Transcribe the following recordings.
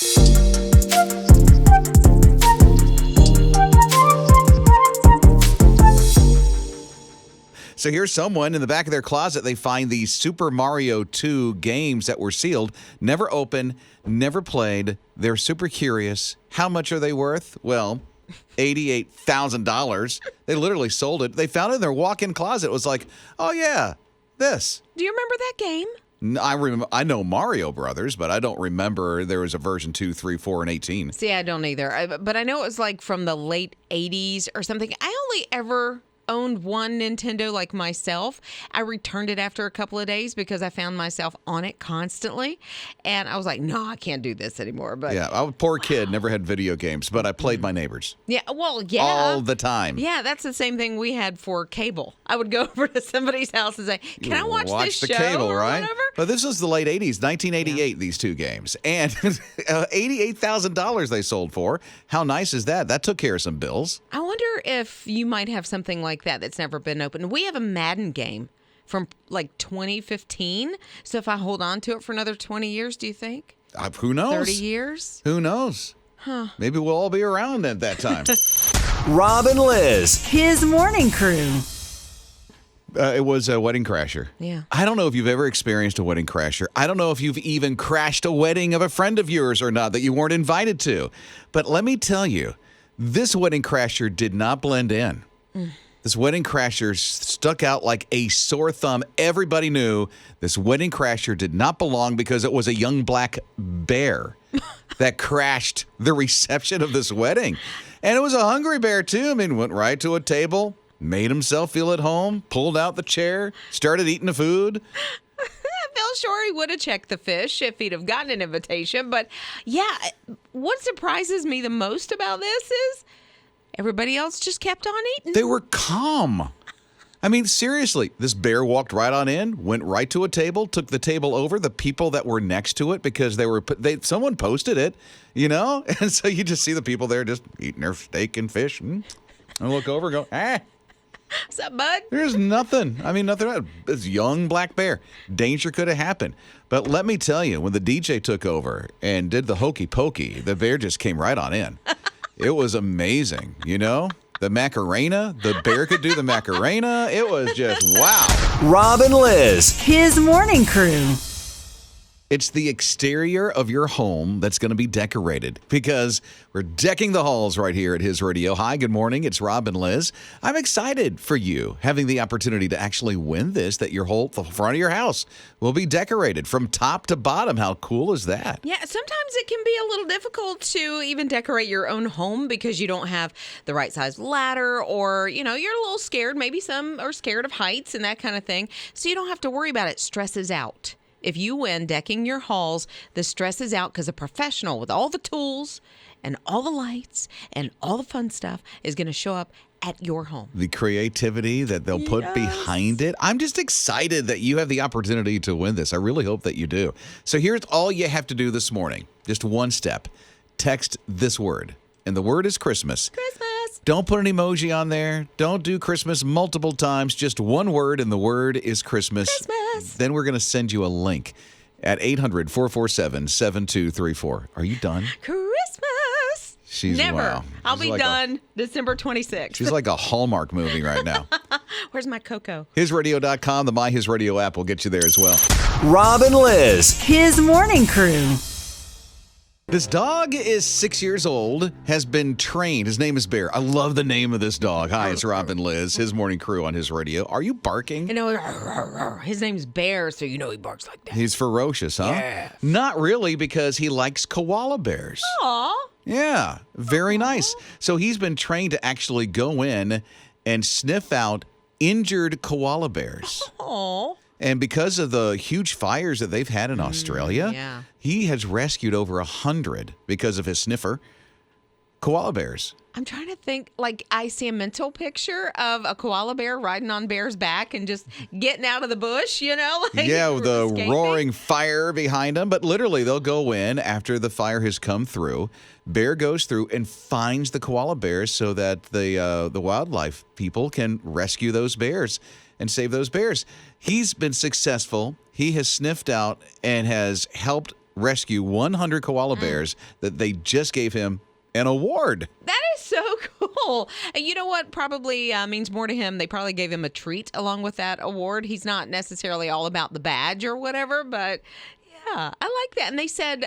So here's someone in the back of their closet. They find these Super Mario 2 games that were sealed, never opened, never played. They're super curious. How much are they worth? Well, $88,000. They literally sold it. They found it in their walk-in closet. It was like, oh, yeah, this. Do you remember that game? I know Mario Brothers, but I don't remember there was a version 2, 3, 4, and 18. See, I don't either. But I know it was like from the late 80s or something. I only ever owned one Nintendo like myself. I returned it after a couple of days because I found myself on it constantly. And I was like, no, I can't do this anymore. But yeah, I was a poor kid, never had video games, but I played my neighbors. Yeah, well, yeah. All the time. Yeah, that's the same thing we had for cable. I would go over to somebody's house and say, can I watch this the show cable, or right? whatever? But this was the late 80s, 1988, these two games. And $88,000 they sold for. How nice is that? That took care of some bills. I wonder if you might have something like that that's never been opened. We have a Madden game from like 2015. So if I hold on to it for another 20 years, do you think? Who knows? 30 years? Who knows? Huh. Maybe we'll all be around at that time. Rob and Liz. His morning crew. It was a wedding crasher. Yeah. I don't know if you've ever experienced a wedding crasher. I don't know if you've even crashed a wedding of a friend of yours or not that you weren't invited to. But let me tell you, this wedding crasher did not blend in. This wedding crasher stuck out like a sore thumb. Everybody knew this wedding crasher did not belong because it was a young black bear that crashed the reception of this wedding. And it was a hungry bear, too. I mean, went right to a table, made himself feel at home, pulled out the chair, started eating the food. I felt sure he would have checked the fish if he'd have gotten an invitation. But yeah, what surprises me the most about this is everybody else just kept on eating. They were calm. I mean, seriously, this bear walked right on in, went right to a table, took the table over, the people that were next to it, because someone posted it, you know? And so you just see the people there just eating their steak and fish. And look over and go, What's up, bud? There's nothing. I mean, nothing. This young black bear. Danger could have happened. But let me tell you, when the DJ took over and did the hokey pokey, the bear just came right on in. It was amazing, you know? The Macarena, the bear could do the Macarena. It was just wow. Rob and Liz. His morning crew. It's the exterior of your home that's going to be decorated because we're decking the halls right here at His Radio. Hi, good morning. It's Rob and Liz. I'm excited for you having the opportunity to actually win this, that the front of your house will be decorated from top to bottom. How cool is that? Yeah, sometimes it can be a little difficult to even decorate your own home because you don't have the right size ladder or, you're a little scared. Maybe some are scared of heights and that kind of thing. So you don't have to worry about it. Stress is out. If you win decking your halls, the stress is out because a professional with all the tools and all the lights and all the fun stuff is going to show up at your home. The creativity that they'll put behind it. I'm just excited that you have the opportunity to win this. I really hope that you do. So here's all you have to do this morning. Just one step. Text this word. And the word is Christmas. Christmas. Don't put an emoji on there. Don't do Christmas multiple times. Just one word, and the word is Christmas. Christmas. Then we're going to send you a link at 800-447-7234. Are you done? Christmas. She's Never. Wow. I'll She's be like done December 26th. She's like a Hallmark movie right now. Where's my cocoa? HisRadio.com, the My His Radio app will get you there as well. Rob and Liz. His morning crew. This dog is 6 years old, has been trained. His name is Bear. I love the name of this dog. Hi, it's Rob and Liz, His morning crew on His Radio. Are you barking? His name's Bear, so he barks like that. He's ferocious, huh? Yes. Not really, because he likes koala bears. Aw. Yeah, very nice. So he's been trained to actually go in and sniff out injured koala bears. Aw. And because of the huge fires that they've had in Australia, he has rescued over 100, because of his sniffer, koala bears. I'm trying to think, I see a mental picture of a koala bear riding on Bear's back and just getting out of the bush, Yeah, with the escaping. roaring fire behind them. But literally, they'll go in after the fire has come through. Bear goes through and finds the koala bears so that the wildlife people can rescue those bears and save those bears. He's been successful. He has sniffed out and has helped rescue 100 koala bears that they just gave him an award. That is so cool. And you know what probably means more to him? They probably gave him a treat along with that award. He's not necessarily all about the badge or whatever, but yeah, I like that. And they said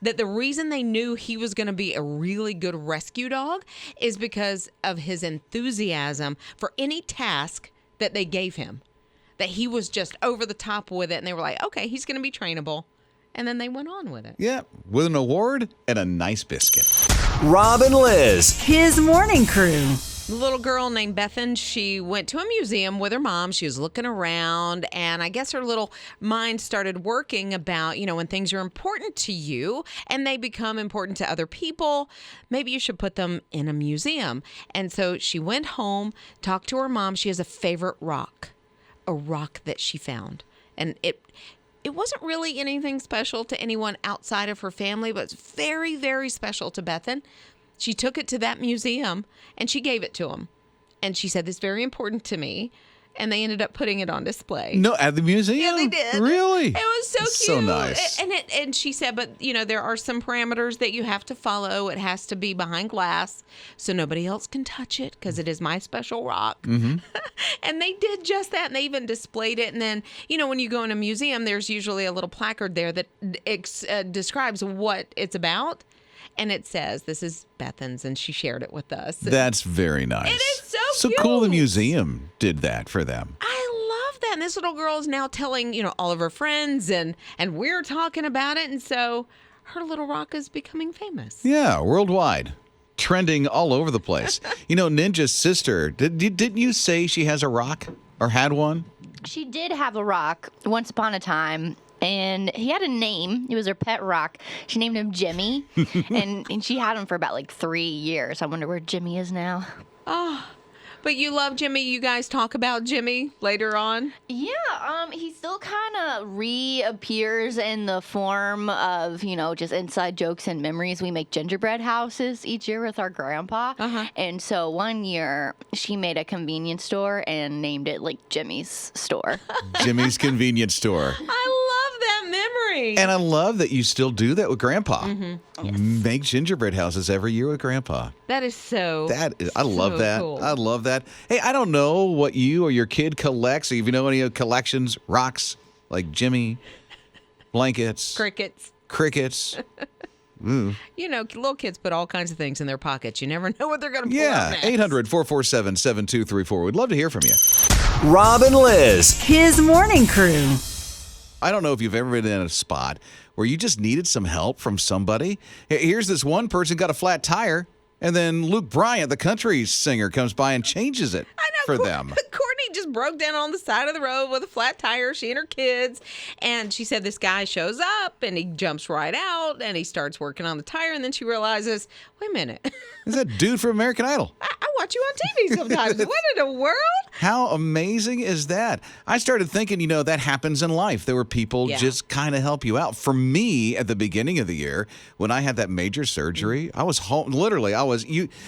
that the reason they knew he was going to be a really good rescue dog is because of his enthusiasm for any task that they gave him. That he was just over the top with it. And they were like, okay, he's going to be trainable. And then they went on with it. Yeah, with an award and a nice biscuit. Rob and Liz. His morning crew. A little girl named Bethan, she went to a museum with her mom. She was looking around, and I guess her little mind started working about, when things are important to you and they become important to other people, maybe you should put them in a museum. And so she went home, talked to her mom. She has a favorite rock, a rock that she found. And it wasn't really anything special to anyone outside of her family, but it's very, very special to Bethan. She took it to that museum and she gave it to him. And she said, "This is very important to me." And they ended up putting it on display. No, at the museum? Yeah, they did. Really? It was so That's cute. so nice. And she said, but, there are some parameters that you have to follow. It has to be behind glass so nobody else can touch it because it is my special rock. Mm-hmm. And they did just that. And they even displayed it. And then, when you go in a museum, there's usually a little placard there that describes what it's about. And it says, "This is Bethan's," and she shared it with us. That's very nice. It is so So cool the cute. museum did that for them. I love that. And this little girl is now telling, all of her friends, and we're talking about it. And so her little rock is becoming famous. Yeah, worldwide. Trending all over the place. Ninja's sister, didn't you say she has a rock or had one? She did have a rock once upon a time. And he had a name. It was her pet rock. She named him Jimmy. and she had him for about 3 years. I wonder where Jimmy is now. But you love Jimmy. You guys talk about Jimmy later on. Yeah, he still kind of reappears in the form of, just inside jokes and memories. We make gingerbread houses each year with our grandpa. And so one year she made a convenience store and named it Jimmy's store. Jimmy's convenience store. I love that memory. And I love that you still do that with Grandpa. Make gingerbread houses every year with Grandpa. That is so I love that. cool. I love that. Hey, I don't know what you or your kid collects. If you know any collections, rocks like Jimmy, blankets, crickets. Ooh. Little kids put all kinds of things in their pockets. You never know what they're going to pull Yeah, out next. 800-447-7234. We'd love to hear from you. Rob and Liz. His morning crew. I don't know if you've ever been in a spot where you just needed some help from somebody. Here's this one person got a flat tire, and then Luke Bryant, the country singer, comes by and changes it for them. Courtney just broke down on the side of the road with a flat tire, she and her kids. And she said this guy shows up and he jumps right out and he starts working on the tire. And then she realizes, wait a minute. Is that dude from American Idol? I watch you on TV sometimes. What in the world? How amazing is that? I started thinking, that happens in life. There were people just kind of help you out. For me, at the beginning of the year, when I had that major surgery, I was home. Literally,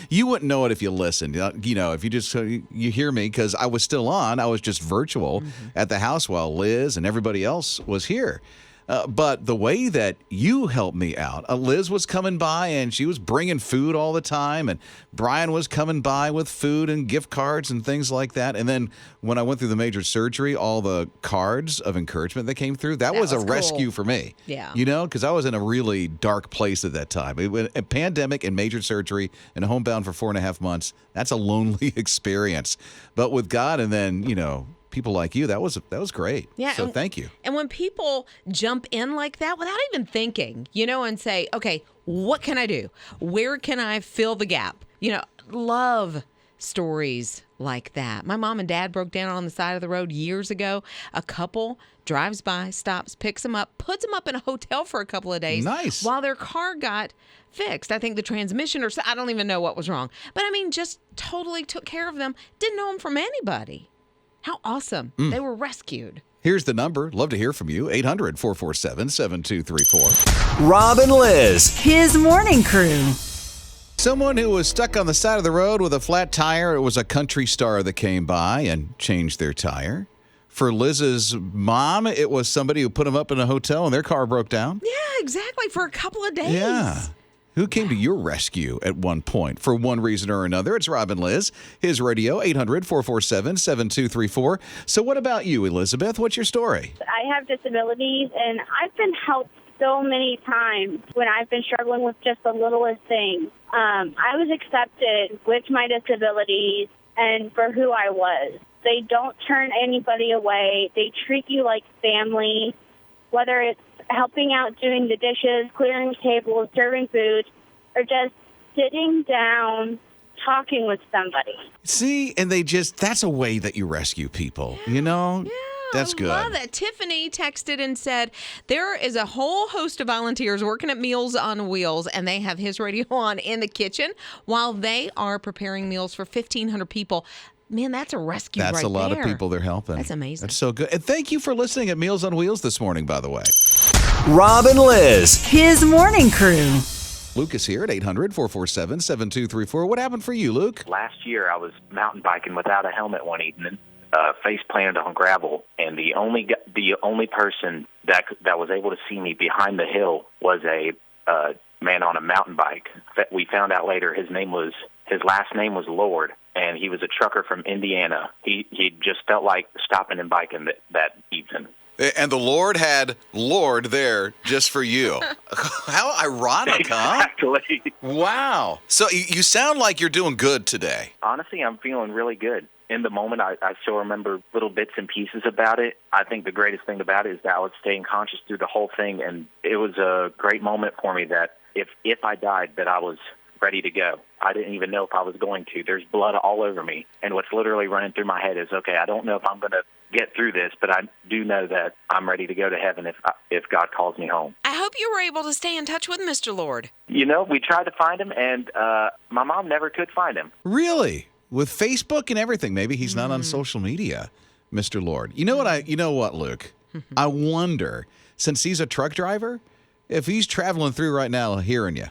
you wouldn't know it if you listened. If you just you hear me, because I was still on. I was just virtual at the house while Liz and everybody else was here. But the way that you helped me out, Liz was coming by and she was bringing food all the time, and Brian was coming by with food and gift cards and things like that. And then when I went through the major surgery, all the cards of encouragement that came through, that was a cool. rescue for me. Yeah. Because I was in a really dark place at that time. A pandemic and major surgery and homebound for 4.5 months, that's a lonely experience. But with God and then, people like you, that was great. Yeah. So thank you. And when people jump in like that without even thinking, and say, okay, what can I do? Where can I fill the gap? Love stories like that. My mom and dad broke down on the side of the road years ago. A couple drives by, stops, picks them up, puts them up in a hotel for a couple of days. Nice. While their car got fixed. I think the transmission I don't even know what was wrong. But just totally took care of them. Didn't know them from anybody. How awesome. They were rescued. Here's the number. Love to hear from you. 800-447-7234. Rob and Liz. His morning crew. Someone who was stuck on the side of the road with a flat tire. It was a country star that came by and changed their tire. For Lizz's mom, it was somebody who put them up in a hotel and their car broke down. Yeah, exactly. For a couple of days. Yeah. Who came to your rescue at one point for one reason or another? It's Rob and Liz, His Radio, 800-447-7234. So what about you, Elizabeth? What's your story? I have disabilities, and I've been helped so many times when I've been struggling with just the littlest things. I was accepted with my disabilities and for who I was. They don't turn anybody away. They treat you like family, whether it's helping out doing the dishes, clearing tables, serving food, or just sitting down talking with somebody. See, and that's a way that you rescue people, you know? Yeah. That's good. I love that. Tiffany texted and said, there is a whole host of volunteers working at Meals on Wheels, and they have His Radio on in the kitchen while they are preparing meals for 1,500 people. Man, that's a rescue right there. That's a lot of people they're helping. That's amazing. That's so good. And thank you for listening at Meals on Wheels this morning, by the way. Rob and Liz. His morning crew. Luke is here at 800-447-7234. What happened for you, Luke? Last year, I was mountain biking without a helmet one evening, face planted on gravel, and the only person that was able to see me behind the hill was a man on a mountain bike. We found out later his last name was Lord, and he was a trucker from Indiana. He just felt like stopping and biking that evening. And the Lord had Lord there just for you. How ironic, huh? Exactly. Wow. So you sound like you're doing good today. Honestly, I'm feeling really good. In the moment, I still remember little bits and pieces about it. I think the greatest thing about it is that I was staying conscious through the whole thing, and it was a great moment for me that if I died, that I was ready to go. I didn't even know if I was going to. There's blood all over me, and what's literally running through my head is, okay, I don't know if I'm going to get through this, but I do know that I'm ready to go to heaven if God calls me home. I hope you were able to stay in touch with Mr. Lord. You know, we tried to find him, and my mom never could find him. Really? With Facebook and everything, maybe he's not on social media, Mr. Lord. You know what, Luke? I wonder, since he's a truck driver, if he's traveling through right now hearing you,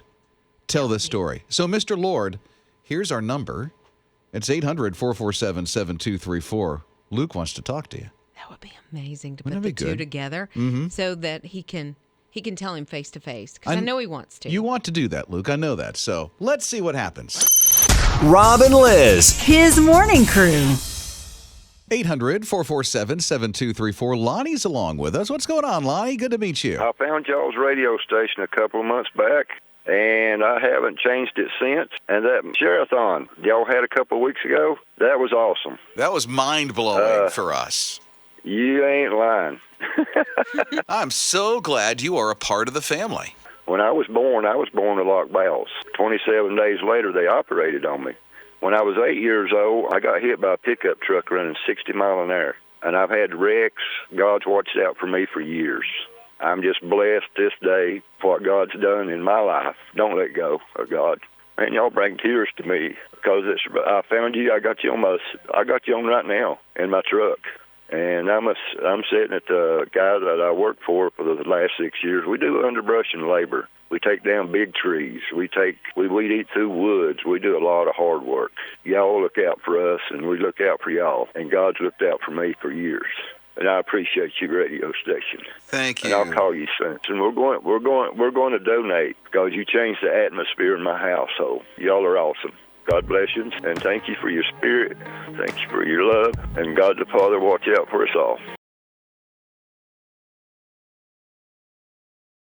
tell this story. So, Mr. Lord, here's our number. It's 800-447-7234. Luke wants to talk to you. That would be amazing to Wouldn't put that the be two good? together so that he can tell him face to face, because I know he wants to. You want to do that, Luke. I know that. So let's see what happens. Rob and Liz. His morning crew. 800-447-7234. Lonnie's along with us. What's going on, Lonnie? Good to meet you. I found y'all's radio station a couple of months back, and I haven't changed it since. And that share-a-thon y'all had a couple of weeks ago, that was awesome. That was mind-blowing for us. You ain't lying. I'm so glad you are a part of the family. When I was born to lock bowels. 27 days later, they operated on me. When I was 8 years old, I got hit by a pickup truck running 60 miles an hour. And I've had wrecks. God's watched out for me for years. I'm just blessed this day for what God's done in my life. Don't let go of God. And y'all bring tears to me because I found you. I got you on right now in my truck. And I'm sitting at the guy that I worked for the last 6 years. We do underbrushing labor. We take down big trees. We weed eat through woods. We do a lot of hard work. Y'all look out for us, and we look out for y'all. And God's looked out for me for years. And I appreciate your radio station. Thank you. And I'll call you soon. And we're going to donate because you changed the atmosphere in my household. Y'all are awesome. God bless you, and thank you for your spirit. Thank you for your love, and God the Father watch out for us all.